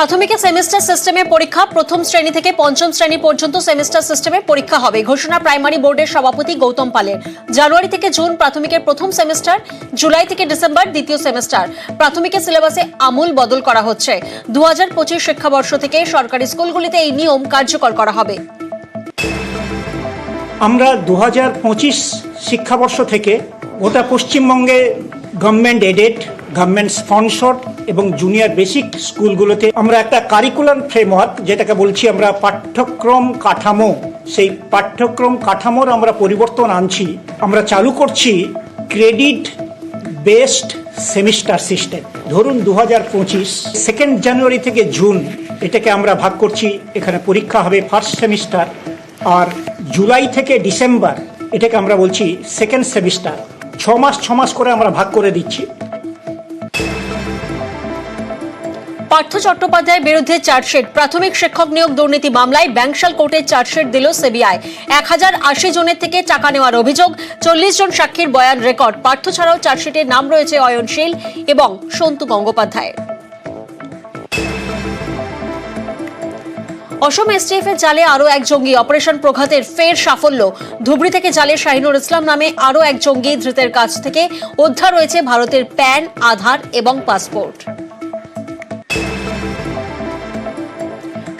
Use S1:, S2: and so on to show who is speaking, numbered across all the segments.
S1: প্রাথমিকে semester সিস্টেমে পরীক্ষা, প্রথম শ্রেণী থেকে পঞ্চম শ্রেণী পর্যন্ত সেমিস্টার সিস্টেমে পরীক্ষা হবে। ঘোষণা প্রাইমারি বোর্ডের সভাপতি গৌতম পালের। জানুয়ারি থেকে জুন প্রাথমিকের প্রথম সেমিস্টার, জুলাই থেকে ডিসেম্বর দ্বিতীয় সেমিস্টার। প্রাথমিকের সিলেবাসে আমূল বদল করা হচ্ছে। 2025 শিক্ষাবর্ষ থেকে সরকারি স্কুলগুলিতে এই নিয়ম কার্যকর করা হবে।
S2: আমরা 2025 শিক্ষাবর্ষ থেকে গোটা পশ্চিমবঙ্গে গভর্নমেন্ট এডেড, গভর্নমেন্ট স্পন্সর্ড এবং জুনিয়র বেসিক স্কুলগুলোতে আমরা একটা কারিকুলাম ফ্রেমওয়ার্ক, যেটাকে বলছি আমরা পাঠ্যক্রম কাঠামো, সেই পাঠ্যক্রম কাঠামোর আমরা পরিবর্তন আনছি। আমরা চালু করছি ক্রেডিট বেসড সেমিস্টার সিস্টেম। ধরুন 2025 2 জানুয়ারি থেকে জুন এটাকে আমরা ভাগ করছি, এখানে পরীক্ষা হবে ফার্স্ট সেমিস্টার। আর জুলাই থেকে ডিসেম্বর এটাকে আমরা বলছি সেকেন্ড সেমিস্টার। 6 মাস করে আমরা ভাগ করে দিচ্ছি।
S1: পার্থ চট্টোপাধ্যায়ের বিরুদ্ধে চার্জশিট। প্রাথমিক শিক্ষক নিয়োগ দুর্নীতি মামলায় ব্যাংশাল কোর্টে চার্জশিট দিল সিবিআই। 1080 জনের থেকে টাকা নেওয়ার অভিযোগ, 40 জন সাক্ষীর বয়ান রেকর্ড। পার্থ ছাড়াও চার্জশিটের নাম রয়েছে অয়নশীল এবং সন্তু গঙ্গোপাধ্যায়। অসম এসটিএফ এর জালে আরো এক জঙ্গি। অপারেশন প্রঘাতের ফের সাফল্য। ধুবড়ী থেকে জালে শাহিনুর ইসলাম নামে আরো এক জঙ্গি ধৃতের কাছ থেকে উদ্ধার হয়েছে ভারতের প্যান, আধার এবং পাসপোর্ট।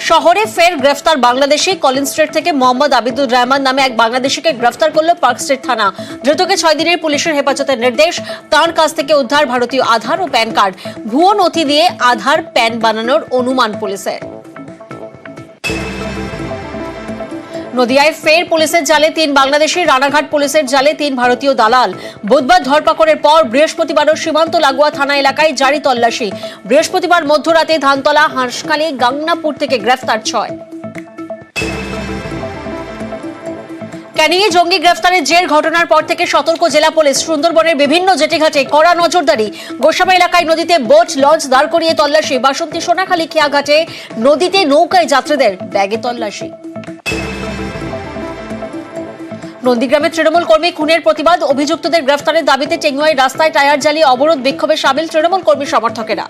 S1: শহরে ফের গ্রেফতার বাংলাদেশি। কলিন স্ট্রিট থেকে মোহাম্মদ আবিদুর রহমান নামে এক বাংলাদেশিকে গ্রেফতার করল পার্ক স্ট্রিট থানা। ধৃতকে 6 দিনের পুলিশের হেফাজতের নির্দেশ। তার কাছ থেকে উদ্ধার ভারতীয় আধার ও প্যান কার্ড। ভুয়ো নথি দিয়ে আধার, প্যান বানানোর অনুমান পুলিশের। নদিয়ায় ফের পুলিশের জালে 3 বাংলাদেশি। রানাঘাট পুলিশের জালে 3 ভারতীয় দালাল। বুধবার ধরপাকড়ের পর বৃহস্পতিবারও সীমান্ত লাগোয়া থানা এলাকায় জারি তল্লাশি। বৃহস্পতিবার মধ্যরাতে ধানতলা, হাঁসখালী, গাংনাপুর থেকে গ্রেফতার 6। ক্যানিংয়ে জঙ্গি গ্রেফতারের জের ঘটনার পর থেকে সতর্ক জেলা পুলিশ। সুন্দরবনের বিভিন্ন জেটিঘাটে কড়া নজরদারি। গোসাবা এলাকায় নদীতে বোট, লঞ্চ দাঁড় করিয়ে তল্লাশি। বাসন্তী, সোনাখালী, খেয়াঘাটে নদীতে নৌকায় যাত্রীদের ব্যাগে তল্লাশি। নন্দীগ্রামে তৃণমূল কর্মী খুনের প্রতিবাদ। অভিযুক্তদের গ্রেফতারের দাবিতে টেঙ্গুয়ায় রাস্তায় টায়ার জ্বালিয়ে অবরোধ বিক্ষোভে সামিল তৃণমূল কর্মী সমর্থকেরা।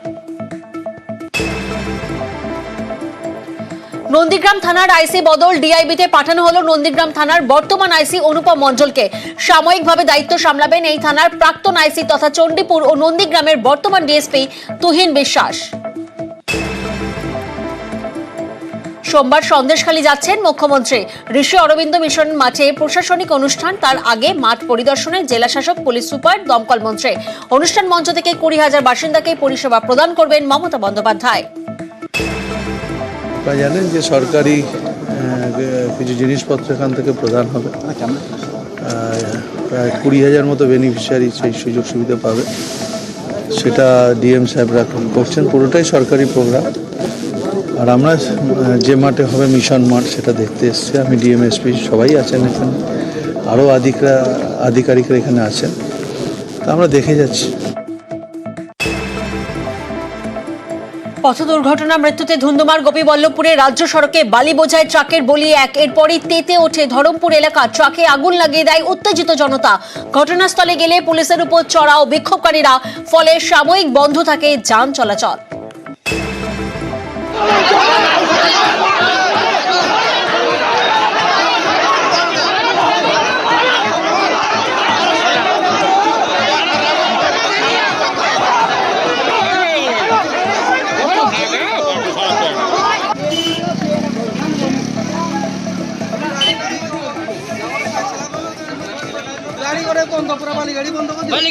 S1: নন্দীগ্রাম থানার আইসি বদল। ডিআইবিতে পাঠানো হলো নন্দীগ্রাম থানার বর্তমান আইসি অনুপম মণ্ডলকে। সাময়িকভাবে দায়িত্ব সামলাবেন এই থানার প্রাক্তন আইসি তথা চণ্ডীপুর ও নন্দীগ্রামের বর্তমান ডিএসপি তুহিন বিশ্বাস। সোমবার সন্দেশখালী যাচ্ছেন মুখ্যমন্ত্রী। ঋষি অরবিন্দ মিশন মাঠে প্রশাসনিক অনুষ্ঠান। তার আগে মাঠ পরিদর্শনে জেলা শাসক, পুলিশ সুপার, দমকল মন্ত্রী। অনুষ্ঠান মঞ্চ থেকে 20,000 বাসিন্দাকে পরিষেবা প্রদান করবেন মমতা বন্দ্যোপাধ্যায়।
S3: আপনারা জানেন যে সরকারি কিছু জিনিসপত্র এখান থেকে প্রদান হবে। প্রায় 20,000 মতো বেনিফিশিয়ারি সেই সুযোগ সুবিধা পাবে। সেটা ডিএম সাহেবরা করছেন। পুরোটাই সরকারি প্রোগ্রাম। আর আমরা যে মাঠে হবে মিশন মাঠ, সেটা দেখতে এসেছি। আমি ডিএমএসপি সবাই আছেন এখানে, আরও আধিকারিকরা এখানে আছেন। তা আমরা দেখে যাচ্ছি।
S1: পথ দুর্ঘটনা, মৃত্যুতে ধুন্ধুমার গোপীবল্লভপুরে রাজ্য সড়কে বালি বোঝাই ট্রাকের বলি এক। এরপরই তেতে ওঠে ধরমপুর এলাকা। ট্রাকে আগুন লাগিয়ে দেয় উত্তেজিত জনতা। ঘটনাস্থলে গেলে পুলিশের উপর চড়াও বিক্ষোভকারীরা। ফলে সাময়িক বন্ধ থাকে যান চলাচল।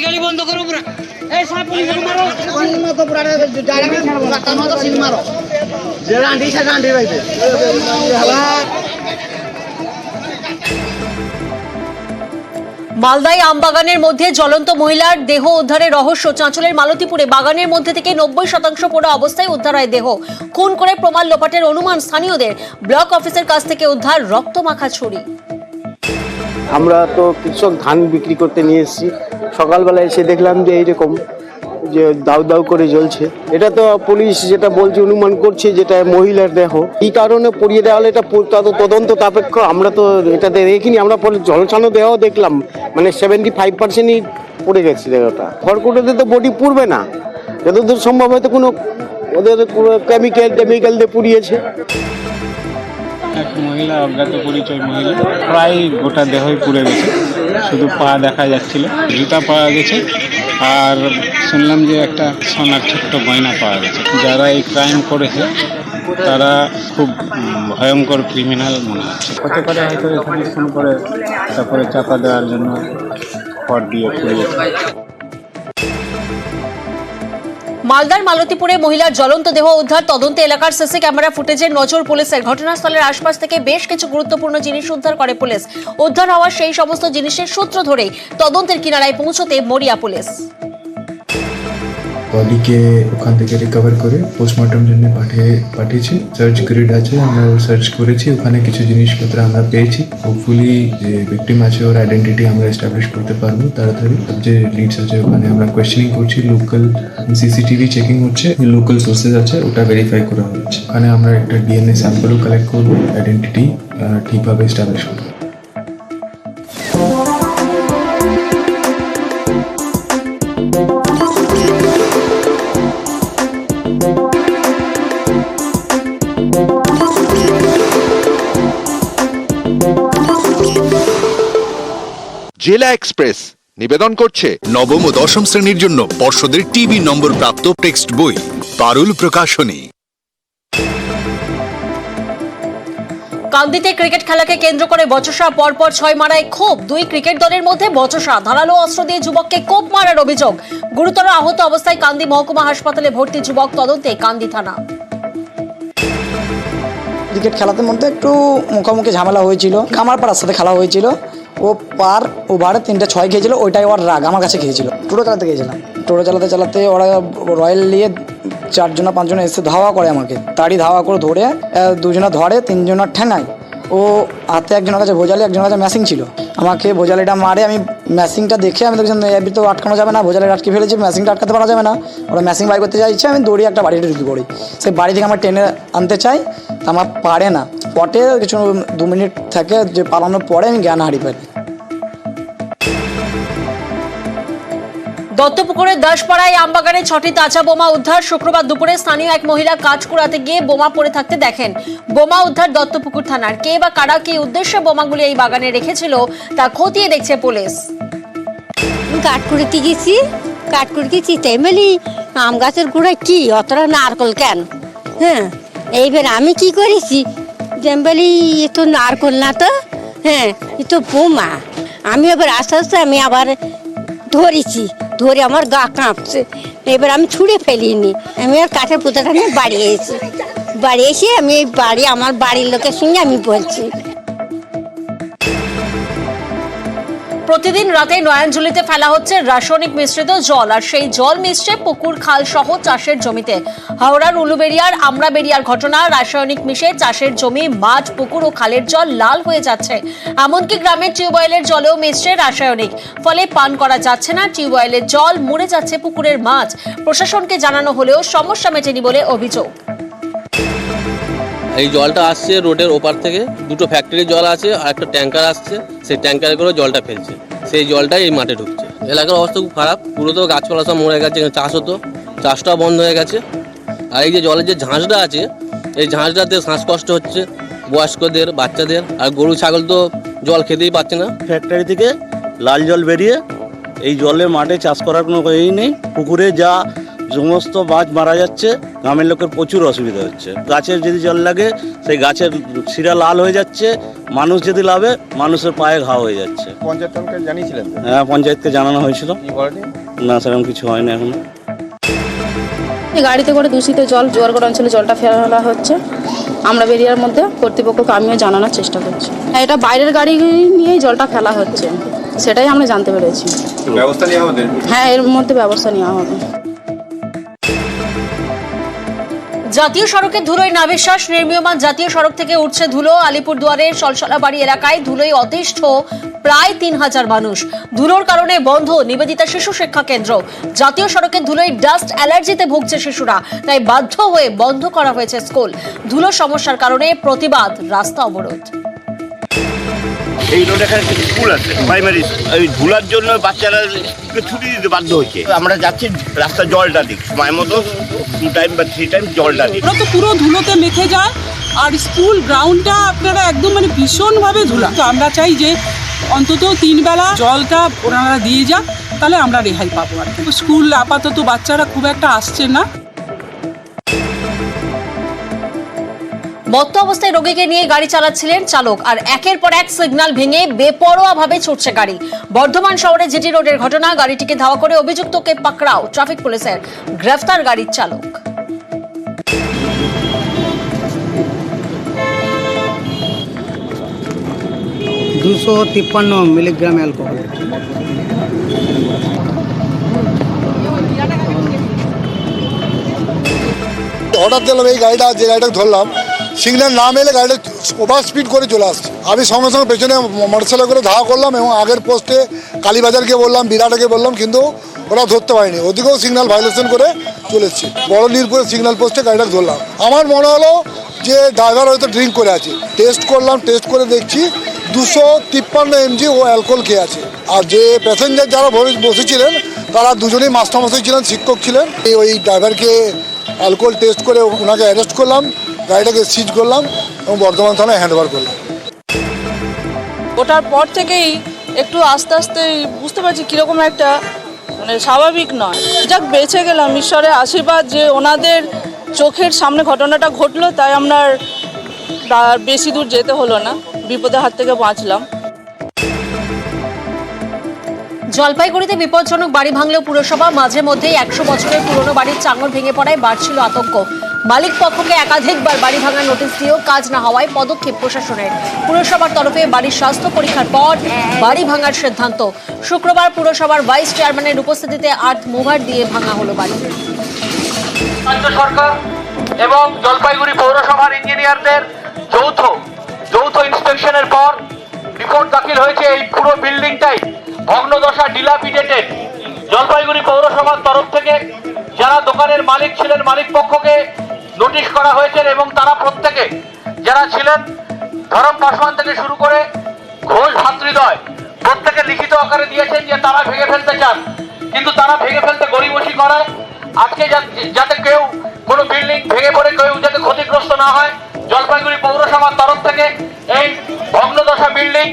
S4: গাড়ি বন্ধ করো পুরা। এই সব পুলিশ মারো উন্নত পুরা ডাইরেক্ট রাস্তার মতো সিল মারো। যে রান্ডি সে রান্ডি বাইতে
S1: মালদায় আমবাগানের মধ্যে জ্বলন্ত মহিলার দেহ উদ্ধারের রহস্য। চাঁচলের মালতীপুরে বাগানের মধ্যে থেকে 90% পোড়া অবস্থায় উদ্ধার হয় দেহ। খুন করে প্রমাণ লোপাটের অনুমান স্থানীয়দের। ব্লক অফিসের কাছ থেকে উদ্ধার রক্তমাখা ছুরি।
S5: আমরা তো কৃষক ধান বিক্রি করতে নিয়ে এসেছি। সকালবেলা এসে দেখলাম যে এইরকম যে দাউ দাউ করে জ্বলছে। এটা তো পুলিশ যেটা বলছে, অনুমান করছে যেটা মহিলার দেহ। এই কারণে পড়িয়ে দেওয়া হলে এটা তদন্ত সাপেক্ষ। আমরা তো এটাতে দেখিনি। আমরা পরে ঝলসানো দেহ দেখলাম, মানে 75%ই পড়ে গেছে দেহটা। খড়কুটোতে তো বডি পুড়বে না, যতদূর সম্ভব হয়তো কোনো ওদের কেমিক্যাল দিয়ে পুড়িয়েছে।
S6: এক মহিলা, অজ্ঞাত পরিচয় মহিলা, প্রায় গোটা দেহই পুড়ে গেছে, শুধু পা দেখা যাচ্ছিল। জুতা পাওয়া গেছে, আর শুনলাম যে একটা সোনার ছোট্ট গয়না পাওয়া গেছে। যারা এই ক্রাইম করেছে তারা খুব ভয়ঙ্কর ক্রিমিনাল মনে হচ্ছে। হতে পারে হয়তো এখানে ফোন করে তারপরে চাপা দেওয়ার জন্য খড় দিয়ে পুড়িয়েছে।
S1: মালদার মালতীপুরে মহিলার জ্বলন্ত দেহ উদ্ধার, তদন্তে এলাকার সিসি ক্যামেরা ফুটেজের নজর পুলিশের। ঘটনাস্থলের আশপাশ থেকে বেশ কিছু গুরুত্বপূর্ণ জিনিস উদ্ধার করে পুলিশ। উদ্ধার হওয়া সেই সমস্ত জিনিসের সূত্র ধরেই তদন্তের কিনারায় পৌঁছতে মরিয়া পুলিশ।
S7: বডিকে ওখান থেকে রিকভার করে পোস্টমর্টম জন্য পাঠিয়েছি। সার্চ গ্রিড আছে, আমরা সার্চ করেছি, ওখানে কিছু জিনিসপত্র আমরা পেয়েছি। হোপফুলি যে ভিকটিম আছে ওর আইডেন্টিটি আমরা এস্টাবলিশ করতে পারবো তাড়াতাড়ি। যে লিডস আছে ওখানে আমরা কোয়েশ্চেনিং করছি, লোকাল সিসিটিভি চেকিং হচ্ছে, লোকাল সোর্সেস আছে ওটা ভেরিফাই করা হচ্ছে। ওখানে আমরা একটা ডিএনএ স্যাম্পলও কালেক্ট করবো, আইডেন্টিটি ঠিকভাবে এস্টাবলিশ করবো।
S8: জেলা এক্সপ্রেস নিবেদন করছে
S9: নবম ও দশম শ্রেণীর জন্য পর্ষদের টিভি নম্বর প্রাপ্ত টেক্সট বই, পারুল প্রকাশনী।
S1: কান্দিতে ক্রিকেট খেলাকে কেন্দ্র করে বচসা, পরপর 6 মারায় ক্ষোভ। 2 ক্রিকেট দলের মধ্যে বচসা, ধারালো অস্ত্র দিয়ে যুবককে কোপ মারার অভিযোগ। গুরুতর আহত অবস্থায় কান্দি মহকুমা হাসপাতালে ভর্তি যুবক, তদন্তে কান্দি থানা।
S10: ক্রিকেট খেলাতে মধ্যে একটু মুখোমুখি ঝামেলা হয়েছিল, কামারপাড়ার সাথে খেলা হয়েছিল। ও পার ওভারে 3টে 6 খেয়েছিল, ওইটাই ওর রাগ আমার কাছে খেয়েছিল। টোটো চালাতে গিয়েছিলাম, টোটো চালাতে ওরা রয়্যাল নিয়ে 4 জন 5 জন এসে ধাওয়া করে আমাকে, তাড়ি ধাওয়া করে ধরে 2 জনা ধরে, 3 জনের ঠেঙায়। ও হাতে একজনের কাছে ভোজালি, একজনের কাছে ম্যাসিং ছিল। আমাকে ভোজালিটা মারে, আমি ম্যাসিংটা দেখে আমি দেখছি এবি তো আটকানো যাবে না, ভোজালি আটকে ফেলেছি, ম্যাসিংটা আটকাতে পারা যাবে না। ওরা ম্যাসিং বাই করতে চাইছে, আমি দৌড়িয়ে একটা বাড়িতে ঢুকে পড়ি। সেই বাড়ি থেকে আমার টেনে আনতে চাই, আমার পারে না। পটে কিছু 2 মিনিট থেকে যে পালানোর পরে আমি জ্ঞান হারিয়ে ফেলি।
S1: দত্তপুকুরের দাসপাড়ায় আমবাগানে 6টি তাজা বোমা উদ্ধার। শুক্রবার দুপুরে স্থানীয় এক মহিলা কাজ কুড়াতে গিয়ে বোমা পড়ে থাকতে দেখেন। বোমা উদ্ধার দত্তপুকুর থানার। কে বা কারা কি উদ্দেশ্যে বোমাগুলি এই বাগানে রেখেছিল তা খতিয়ে দেখছে পুলিশ।
S11: কাঠ কুড়াতে গেছি তাই বলি আম গাছের গোড়ায় কি অতটা নারকল কেন? হ্যাঁ, এইবার আমি কি করেছি যে বলি এ তো নারকল না তো, হ্যাঁ এ তো বোমা। আমি এবার আস্তে আস্তে আমি আবার ধরেছি, ধরে আমার গা কাঁপছে। এবার আমি ছুঁড়ে ফেলিনি, আমি আর কাঠের পুঁতাটা নিয়ে বাড়ি এসে আমি এই আমার বাড়ির লোকের সঙ্গে আমি বলছি।
S1: প্রতিদিন রাতে নয়নঝুলিতে ফেলা হচ্ছে রাসায়নিক মিশ্রিত জল, আর সেই জল মিশছে পুকুর, খাল সহ চাষের জমিতে। হাওড়ার উলুবেড়িয়ার আমরাবেড়িয়ার ঘটনা। রাসায়নিক মিশে চাষের জমি, মাঠ, পুকুর ও খালের জল লাল হয়ে যাচ্ছে। এমনকি গ্রামের টিউবওয়েলের জলেও মিশছে রাসায়নিক, ফলে পান করা যাচ্ছে না টিউবওয়েলের জল, মরে যাচ্ছে পুকুরের মাছ। প্রশাসনকে জানানো হলেও সমস্যা মেটেনি বলে অভিযোগ।
S12: এই জলটা আসছে রোডের ওপার থেকে, 2টো ফ্যাক্টরির জল আছে আর একটা ট্যাঙ্কার আসছে, সেই ট্যাঙ্কারে করে জলটা ফেলছে, সেই জলটাই এই মাঠে ঢুকছে। এলাকার অবস্থা খুব খারাপ, পুরো তো গাছপালা সব মরে গেছে, চাষ হতো, চাষটাও বন্ধ হয়ে গেছে। আর এই যে জলের যে ঝাঁঝটা আছে, এই ঝাঁঝটাতে শ্বাসকষ্ট হচ্ছে বয়স্কদের, বাচ্চাদের, আর গরু ছাগল তো জল খেতেই পাচ্ছে না।
S13: ফ্যাক্টরি থেকে লাল জল বেরিয়ে এই জলে মাঠে চাষ করার কোনো ইয়ে নেই। পুকুরে যা সমস্ত মাছ মারা যাচ্ছে, গ্রামের লোকের প্রচুর অসুবিধা হচ্ছে। গাছের যদি জল লাগে সেই গাছের শিরা লাল হয়ে যাচ্ছে, মানুষ যদি লাভে মানুষের পায়ে ঘা হয়ে যাচ্ছে।
S14: পঞ্চায়েতকে জানিয়েছিলেন?
S13: হ্যাঁ, পঞ্চায়েতকে জানানো হয়েছিল, না সেরকম কিছু হয়নি এখনো।
S15: গাড়িতে করে দূষিত জল জোয়ারগড় অঞ্চলে জলটা ফেলা হচ্ছে আমরাবেড়িয়ার মধ্যে। কর্তৃপক্ষকে আমিও জানানোর চেষ্টা করছি। এটা বাইরের গাড়ি নিয়েই জলটা ফেলা হচ্ছে, সেটাই আমরা জানতে পেরেছি।
S14: ব্যবস্থা নেওয়া হবে?
S15: হ্যাঁ, এর মধ্যে ব্যবস্থা নেওয়া হবে।
S1: জাতীয় সড়কে ধুলোয় নাভিশ্বাস। নির্মীয়মান জাতীয় সড়ক থেকে উঠছে ধুলো। আলিপুরদুয়ারের সলসলাবাড়ি এলাকায় ধুলোয় অতিষ্ঠ প্রায় 3000 মানুষ। ধুলোর কারণে বন্ধ নিবেদিতা শিশু শিক্ষা কেন্দ্র। জাতীয় সড়কে ধুলোয় ডাস্ট অ্যালার্জিতে ভুগছে শিশুরা, তাই বাধ্য হয়ে বন্ধ করা হয়েছে স্কুল। ধুলো সমস্যার কারণে প্রতিবাদ, রাস্তা অবরোধ।
S13: এই রোডে এখানে একটা স্কুল আছে প্রাইমারি স্কুল, এই ধুলার জন্য বাচ্চারা স্কুলকে ছুটি দিতে বাধ্য হয়েছে। আমরা যাচ্ছি রাস্তা জলটা দিক সময় মতো 2 টাইম বা 3 টাইম জলটা দিক।
S16: ওরা তো পুরো ধুলোতে মেখে যায়, আর স্কুল গ্রাউন্ডটা আপনারা একদম মানে ভীষণভাবে ধুলা। তো আমরা চাই যে অন্তত 3 বেলা জলটা ওনারা দিয়ে যাক, তাহলে আমরা রেহাই পাবো। আর কি স্কুল আপাতত বাচ্চারা খুব একটা আসছে না।
S1: মত্ত অবস্থায় রোগীকে নিয়ে গাড়ি চালাচ্ছিলেন চালক, আর একের পর এক সিগন্যাল ভেঙে বেপরোয়াভাবে ছুটছে গাড়ি। বর্ধমান শহরে জিটি রোডের ঘটনা, গাড়িটিকে ধাওয়া করে অভিযুক্তকে পাকড়াও ট্রাফিক পুলিশের, গ্রেফতার গাড়ির চালক।
S4: $253 মিলিগ্রাম অ্যালকোহল।
S17: হঠাৎ দিলাম এই গাড়িটা, যে গাড়িটা ধরলাম সিগন্যাল না মেলে গাড়িটা ওভার স্পিড করে চলে আসছে। আমি সঙ্গে সঙ্গে পেছনে মোটরসাইকেল করে ধাওয়া করলাম এবং আগের পোস্টে কালীবাজারকে বললাম, বিরাটাকে বললাম, কিন্তু ওরা ধরতে পারেনি। ওদিকেও সিগন্যাল ভায়োলেশন করে চলেছে। বড় নীলপুরের সিগন্যাল পোস্টে গাড়িটা ধরলাম। আমার মনে হলো যে ড্রাইভার হয়তো ড্রিঙ্ক করে আছে। টেস্ট করলাম, টেস্ট করে দেখছি 253 mg ও অ্যালকোহল খেয়ে আছে। আর যে প্যাসেঞ্জার যারা বসেছিলেন তারা দুজনেই মাস্টারমশাই ছিলেন, শিক্ষক ছিলেন। ওই ড্রাইভারকে অ্যালকোহল টেস্ট করে ওনাকে অ্যারেস্ট করলাম, গাড়িটাকে সিজ করলাম এবং বর্ধমান থানায় হ্যান্ডওভার করলাম।
S16: ওটার পর থেকেই একটু আস্তে আস্তে বুঝতে পারছি কীরকম একটা মানে স্বাভাবিক নয়। যাক বেঁচে গেলাম, ঈশ্বরের আশীর্বাদ যে ওনাদের চোখের সামনে ঘটনাটা ঘটলো, তাই আমরা বেশি দূর যেতে হলো না, বিপদের হাত থেকে বাঁচলাম।
S1: জলপাইগুড়িতে বিপজ্জনক বাড়ি ভাঙলেও পুরসভা মাঝে মধ্যেই 100 বছরের পুরনো বাড়ির চাঙড় ভেঙে পড়ায় বাড়ছিল আতঙ্ক। মালিক পক্ষকে একাধিকবার বাড়ি ভাঙার নোটিশ দিয়েও কাজ না হওয়ায় পদক্ষেপ প্রশাসনের। পুরসভার তরফে বাড়ির স্বাস্থ্য পরীক্ষার পর বাড়ি ভাঙার সিদ্ধান্ত। শুক্রবার পুরসভার ভাইস চেয়ারম্যানের উপস্থিতিতে আর্থ মুভার দিয়ে ভাঙা হলো বাড়ি।
S18: রাজ্য সরকার এবং জলপাইগুড়ি পৌরসভার ইঞ্জিনিয়ারদের যৌথ ইন্সপেকশনের পর রিপোর্ট দাখিল হয়েছে এই পুরো বিল্ডিংটাই ভগ্নদশা, ডিলাপিডেটেড। জলপাইগুড়ি পৌরসভার তরফ থেকে যারা দোকানের মালিক ছিলেন, মালিক পক্ষকে নোটিশ করা হয়েছে এবং তারা প্রত্যেকে যারা ছিলেন, ধরম পাসওয়ান থেকে শুরু করে ঘোষ ভাতৃদ্বয়, প্রত্যেকে লিখিত আকারে দিয়েছেন যে তারা ভেঙে ফেলতে চান, কিন্তু তারা ভেঙে ফেলতে গড়িমসি করায় আজকে যাতে কেউ কোনো বিল্ডিং ভেঙে পড়ে কেউ যাতে ক্ষতিগ্রস্ত না হয়, জলপাইগুড়ি পৌরসভার তরফ থেকে এই ভগ্নদশা বিল্ডিং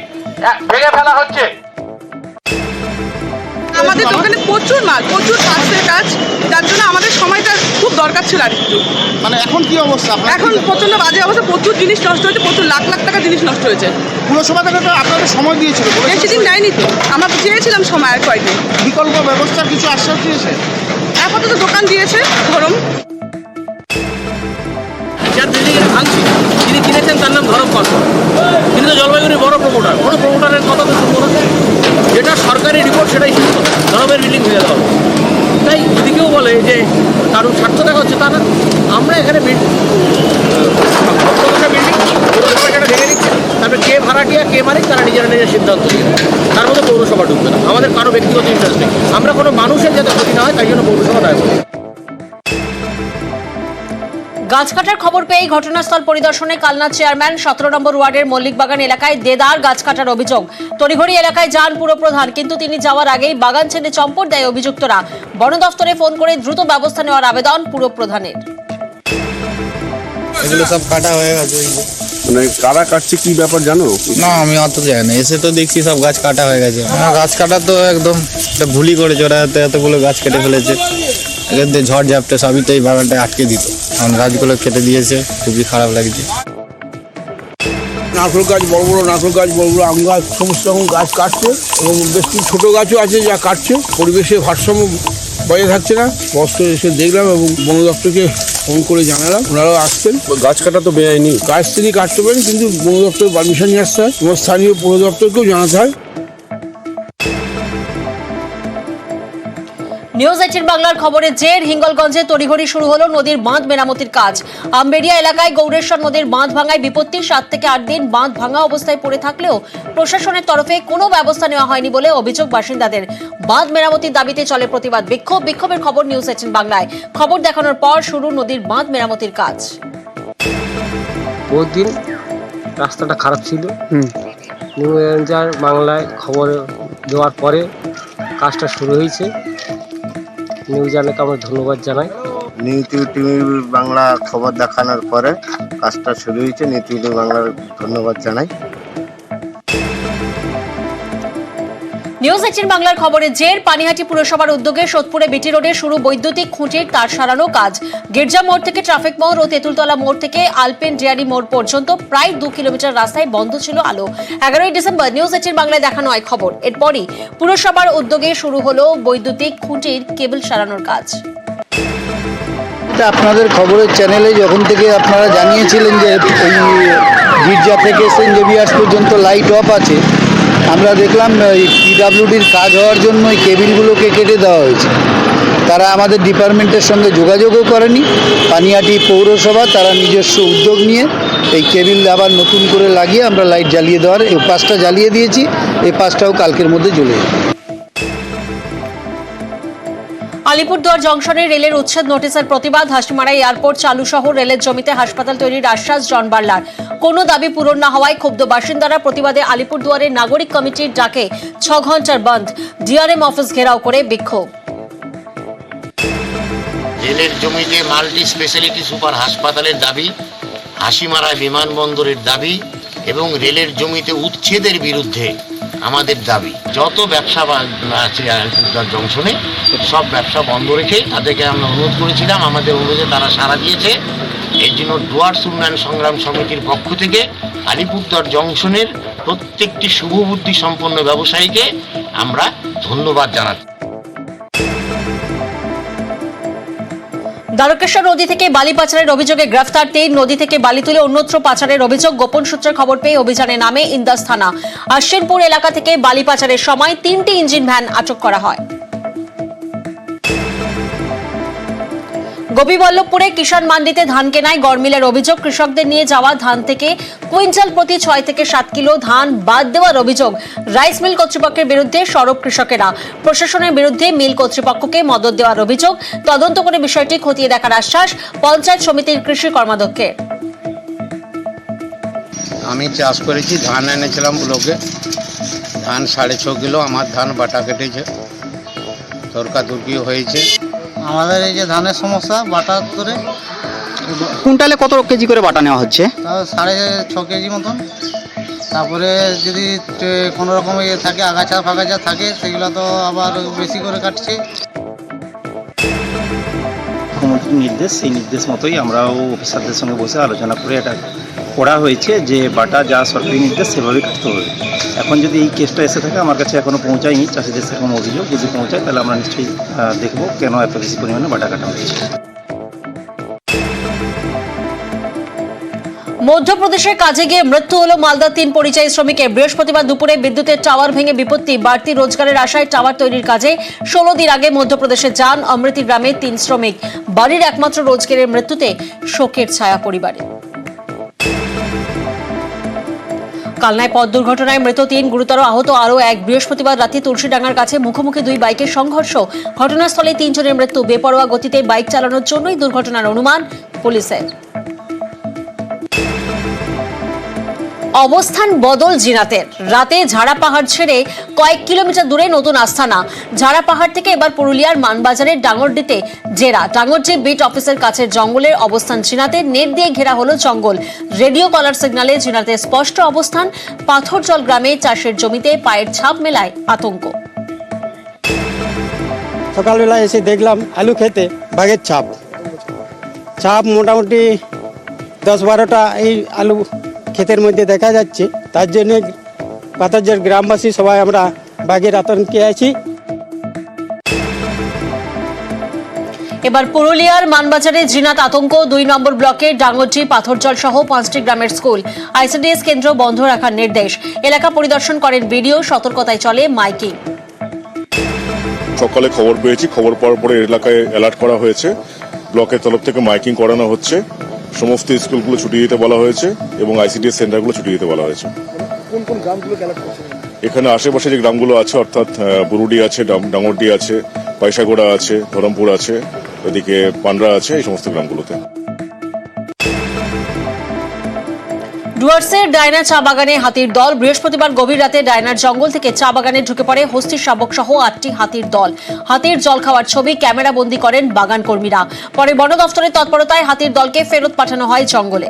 S18: ভেঙে ফেলা হচ্ছে।
S16: আমাদের দোকানে প্রচুর মাল, প্রচুর কাজের কাজ, যার জন্য আমাদের সময়টা খুব দরকার ছিল আর একটু।
S4: মানে এখন কি অবস্থা?
S16: এখন প্রচন্ড বাজে অবস্থা, প্রচুর জিনিস নষ্ট হয়েছে, প্রচুর লাখ লাখ টাকা জিনিস নষ্ট হয়েছে।
S4: পুরসভা থেকে তো আপনাদের সময় দিয়েছিল,
S16: বেশি দিন দেয়নি তো, আমরা চেয়েছিলাম সময় আর কয়েকদিন।
S4: বিকল্প ব্যবস্থার কিছু আশ্বাস দিয়েছে?
S16: আপাতত দোকান দিয়েছে ধরম।
S18: যার বিল্ডিং ভাঙছে তিনি কিনেছেন, তার নাম ধরম পাসওয়ান, তিনি তো জলপাইগুড়ির বড় প্রমোটার। কোনো প্রমোটারের কথা তো শুনবো না, যেটা সরকারি রিপোর্ট সেটাই শুনবো। ধরমের বিল্ডিং ভেঙে দেওয়া, তাই যদি কেউ বলে যে কারোর স্বার্থ দেখা হচ্ছে, তা না। আমরা এখানে বিল্ডিং পৌরসভা যেটা ভেঙে নিচ্ছে, তারপরে কে ভাড়াটিয়া কে মালিক তারা নিজেরা নিজের সিদ্ধান্ত নিয়ে, তার মধ্যে পৌরসভা ঢুকবে না। আমাদের কারো ব্যক্তিগত ইন্টারেস্ট নেই, আমরা কোনো মানুষের যাতে ক্ষতি না হয় তাই জন্য পৌরসভা দায় করি।
S1: গাছ কাটার খবর পেয়ে ঘটনাস্থল পরিদর্শনে কালনা চেয়ারম্যান 17 নম্বর ওয়ার্ডের মল্লিকবাগান এলাকায় দেদার গাছ কাটার অভিযোগ। তড়িঘড়ি এলাকায় যান পুরপ্রধান, কিন্তু তিনি যাওয়ার আগেই বাগান ছেড়ে চম্পট দেয় অভিযুক্তরা। বন দফতরে ফোন করে দ্রুত ব্যবস্থা নেওয়ার আবেদন পুরপ্রধানের।
S3: এগুলো সব কাটা হয়ে গেছে।
S13: মানে কারা কাটছে কি ব্যাপার জানো?
S3: না আমি অত জানি না, এসে তো দেখছি সব গাছ কাটা হয়ে গেছে। গাছ কাটা তো একদম ভুলই করেছে ওরা, এতগুলো গাছ কেটে ফেলেছে। এখান থেকে ঝড় ঝাপটে সবই তো এই বাগানটায় আটকে দিত, এখন গাছগুলো কেটে দিয়েছে, খুবই খারাপ লাগছে।
S17: নারকেল গাছ, বড় বড় নারকেল গাছ, বড় বড় আম গাছ, সমস্ত রকম গাছ কাটছে এবং বেশ কিছু ছোটো গাছও আছে যা কাটছে। পরিবেশের ভারসাম্য বজায় থাকছে না। স্পষ্ট এসে দেখলাম এবং বন দপ্তরকে ফোন করে জানালাম, ওনারাও আসছেন।
S13: গাছ কাটা তো বেআইনি,
S17: গাছ তিনি কাটতে পারেন, কিন্তু বন দপ্তর পারমিশন নিয়ে আসতে হয় এবং স্থানীয় পৌর দপ্তরকেও জানাতে হয়।
S1: নিউজ 18 বাংলার খবরে জের হিঙ্গলগঞ্জে তড়িঘড়ি শুরু হলো নদীর বাঁধ মেরামতির কাজ। আমবেড়িয়া এলাকায় গৌরেশ্বর নদীর বাঁধ ভাঙায় বিপত্তি। 7 থেকে 8 দিন বাঁধ ভাঙা অবস্থায় পড়ে থাকলেও প্রশাসনের তরফে কোনো ব্যবস্থা নেওয়া হয়নি বলে অভিযোগ বাসিন্দাদের। বাঁধ মেরামতির দাবিতে চলে প্রতিবাদ বিক্ষোভ। বিক্ষোভের খবর নিউজ 18 বাংলায়। খবর দেখানোর পর শুরু নদীর বাঁধ মেরামতির কাজ।
S5: বহুদিন রাস্তাটা খারাপ ছিল,
S19: নিউ ম্যানেজার বাংলায় খবর দেওয়ার পরে কাজটা শুরু হয়েছে। নিউজ চ্যানেলকে আমরা ধন্যবাদ জানাই।
S5: নিউ টিভি বাংলা খবর দেখানোর পরে কাজটা শুরু হয়েছে। নিউ টিভি বাংলার ধন্যবাদ জানাই।
S1: নিউজ 18 বাংলার খবরে জের পানিহাটি পুরসভার উদ্যোগে সোদপুরে বিটি রোডে শুরু বৈদ্যুতিক খুঁটির তার সারানো কাজ। গির্জা মোড় থেকে ট্রাফিক মোড় ও তেঁতুলতলা মোড় থেকে আলপেন ডেয়ারি মোড় পর্যন্ত প্রায় 2 কিলোমিটার রাস্তায় বন্ধ ছিল আলো। 11ই ডিসেম্বর নিউজ 18 বাংলায় দেখানো হয় খবর। এরপরই পুরসভার উদ্যোগে শুরু হলো বৈদ্যুতিক খুঁটির কেবল সারানোর কাজ।
S3: আপনাদের খবরের চ্যানেলে যখন থেকে আপনারা জানিয়েছিলেন যে এই গির্জা থেকে সেন্ট জেভিয়ার্স পর্যন্ত লাইট অফ আছে, আমরা দেখলাম পিডাব্লিউডির কাজ হওয়ার জন্য এই কেবিলগুলোকে কেটে দেওয়া হয়েছে। তারা আমাদের ডিপার্টমেন্টের সঙ্গে যোগাযোগও করেনি। পানিহাটি পৌরসভা তারা নিজস্ব উদ্যোগ নিয়ে এই কেবিল আবার নতুন করে লাগিয়ে আমরা লাইট জ্বালিয়ে দেওয়ার এই পাশটা জ্বালিয়ে দিয়েছি। এই পাশটাও কালকের মধ্যে জ্বলে যাবে।
S1: আলিপুরদুয়ার জংশনে রেলের উচ্ছেদ নোটিশের প্রতিবাদ। হাসিমারা এয়ারপোর্ট চালু সহ রেলের জমিতে হাসপাতাল তৈরির আশ্বাস জন বার্লার। কোনো দাবি পূরণ না হওয়ায় ক্ষুব্ধ বাসিন্দারা প্রতিবাদে আলিপুরদুয়ারের নাগরিক কমিটির ডাকে 6 ঘন্টার বন্ধ। ডিআরএম অফিস ঘেরাও করে বিক্ষোভ।
S20: রেলের জমিতে মাল্টি স্পেশালিটি সুপার হাসপাতালের দাবি, হাসিমারা বিমানবন্দরের দাবি এবং রেলের জমিতে উচ্ছেদের বিরুদ্ধে আমাদের দাবি। যত ব্যবসা আছে আলিপুরদুয়ার জংশনে সব ব্যবসা বন্ধ রেখে তাদেরকে আমরা অনুরোধ করেছিলাম। আমাদের অনুরোধে তারা সাড়া দিয়েছে। এই জন্য ডুয়ার্স উন্নয়ন সংগ্রাম সমিতির পক্ষ থেকে আলিপুরদুয়ার জংশনের প্রত্যেকটি শুভবুদ্ধি সম্পন্ন ব্যবসায়ীকে আমরা ধন্যবাদ জানাচ্ছি।
S1: দ্বারকেশ্বর নদী থেকে বালি পাচারের অভিযোগে গ্রেফতার 3। নদী থেকে বালি তুলে অন্যত্র পাচারের অভিযোগ। গোপন সূত্রে খবর পেয়ে অভিযানে নামে ইন্দাস থানা। আশ্বিনপুর এলাকা থেকে বালি পাচারের সময় 3টি ইঞ্জিন ভ্যান আটক করা হয়। গোপীবল্লভপুরে কিষাণ মান্ডিতে ধান কেনায় গড়মিলের অভিযোগ। কৃষকদের নিয়ে যাওয়া ধান থেকে কুইন্টাল প্রতি 6 থেকে 7 কিলো ধান বাদ দেওয়ার অভিযোগ। রাইস মিল কর্তৃপক্ষের বিরুদ্ধে সরব কৃষকেরা। প্রশাসনের বিরুদ্ধে মিল কর্তৃপক্ষকে মদত দেওয়ার অভিযোগ। তদন্ত করে বিষয়টি খতিয়ে দেখার আশ্বাস পঞ্চায়েত সমিতির কৃষি কর্মাধ্যক্ষের।
S21: আমি চাষ করেছি, ধান এনেছিলাম ব্লকে, ধান 6.5 কিলো আমার ধান বাটা কেটেছে, তর্কাতর্কি হয়েছে।
S22: আমাদের এই যে ধানের সমস্যা বাটা করে
S23: কুইন্টালে কত কেজি করে বাটা নেওয়া হচ্ছে?
S22: তাও 6.5 কেজি মতন। তারপরে যদি কোনো রকম থাকে আগাছা ফাগাছা থাকে সেগুলো তো আবার বেশি করে কাটছে।
S24: মুখ্যমন্ত্রীর নির্দেশ, সেই নির্দেশ মতোই আমরাও অফিসারদের সঙ্গে বসে আলোচনা করে এটা করা হয়েছে যে বাটা যা সরকারি নির্দেশ সেভাবেই কাটতে হবে। এখন যদি এই কেসটা এসে থাকে, আমার কাছে এখনও পৌঁছায়নি চাষিদের সেরকম অভিযোগ, যদি পৌঁছায় তাহলে আমরা নিশ্চয়ই দেখব কেন এত বেশি পরিমাণে বাটা কাটা হচ্ছে।
S1: মধ্যপ্রদেশের কাজে গিয়ে মৃত্যু হলো মালদার 3 পরিযায়ী শ্রমিকের। বৃহস্পতিবার দুপুরে বিদ্যুতের টাওয়ার ভেঙে বিপত্তি। বাড়তি রোজগারের আশায় টাওয়ার তৈরির কাজে 16 দিন আগে মধ্যপ্রদেশে যান অমৃতি গ্রামের 3 শ্রমিক। বাড়ির একমাত্র রোজগারের মৃত্যুতে শোকের ছায়া পরিবারে। কালনায় পথ দুর্ঘটনায় মৃত 3, গুরুতর আহত আরও 1। বৃহস্পতিবার রাতে তুলসীডাঙ্গার কাছে মুখোমুখি 2 বাইকের সংঘর্ষ। ঘটনাস্থলে 3 জনের মৃত্যু। বেপরোয়া গতিতে বাইক চালানোর জন্যই দুর্ঘটনার অনুমান পুলিশের। অবস্থান বদল জিনাতের। রাতে ঝাড়া পাহাড় ছেড়ে কয়েক কিলোমিটার দূরে নতুন আস্থানা। ঝাড়া পাহাড় থেকে এবার পুরুলিয়ার মানবাজারের ডাঙ্গরডিতে জেরা। ডাঙ্গরজি বিট অফিসের কাছে জঙ্গলের অবস্থান জিনাতের। নেট দিয়ে ঘেরা হলো জঙ্গল। রেডিও কলার সিগন্যালে জিনাতের স্পষ্ট অবস্থান। পাথরজল গ্রামে চাষের জমিতে পায়ের ছাপ মেলায় আতঙ্ক।
S25: সকালবেলা এসে দেখলাম আলু খেতে বাঘের ছাপ মোটামুটি 10-12টা এই আলু ক্ষেতের মধ্যে দেখা যাচ্ছে। তার জন্য পাথরজল গ্রামবাসী সবাই আমরা বাঘের আতঙ্কে আছি।
S1: এবার পুরুলিয়ার মানবাজারে জিনাত আতঙ্ক। 2 নম্বর ব্লকের ডাঙ্গরজি, পাথরজল সহ 5টি গ্রামের স্কুল, আইসিডিএস কেন্দ্র বন্ধ রাখার নির্দেশ। এলাকা পরিদর্শন করেন বিডিও। সতর্কতায় চলে মাইকিং।
S26: সকালে খবর পেয়েছি, খবর পাওয়ার পরে এলাকায় অ্যালার্ট করা হয়েছে। ব্লকের তরফ থেকে মাইকিং করানো হচ্ছে। সমস্ত স্কুলগুলো ছুটি দিতে বলা হয়েছে এবং আইসিডিএস সেন্টারগুলো ছুটি দিতে বলা হয়েছে।
S17: কোন কোন গ্রামগুলো অ্যালার্ট করছেন?
S26: এখানে আশেপাশে যে গ্রামগুলো আছে, অর্থাৎ বুরুডি আছে, ডাঙ্গরডি আছে, পয়সাগোড়া আছে, ধরমপুর আছে, এদিকে পান্ডরা আছে, এই সমস্ত গ্রামগুলোতে।
S1: ডুয়ার্সের ডায়না চা বাগানে হাতির দল। বৃহস্পতিবার গভীর রাতে ডায়নার জঙ্গল থেকে চা বাগানে ঢুকে পড়ে হস্তি শাবক সহ 8টি হাতির দল। হাতির জল খাওয়ার ছবি ক্যামেরা বন্দী করেন বাগান কর্মীরা। পরে বন দফতরের তৎপরতায় হাতির দলকে ফেরত পাঠানো হয় জঙ্গলে।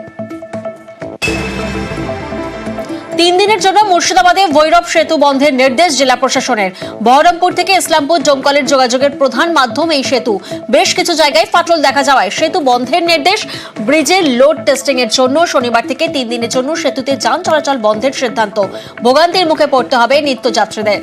S1: 3 দিনের জন্য মুর্শিদাবাদে ভৈরব সেতু বন্ধের নির্দেশ জেলা প্রশাসনের। বহরমপুর থেকে ইসলামপুর ডোমকলের যোগাযোগের প্রধান মাধ্যম এই সেতু। বেশ কিছু জায়গায় ফাটল দেখা যাওয়ায় সেতু বন্ধের নির্দেশ। ব্রিজের লোড টেস্টিং এর জন্য শনিবার থেকে 3 দিনের জন্য সেতুতে যান চলাচল বন্ধের সিদ্ধান্ত। ভোগান্তির মুখে পড়তে হবে নিত্যযাত্রীদের।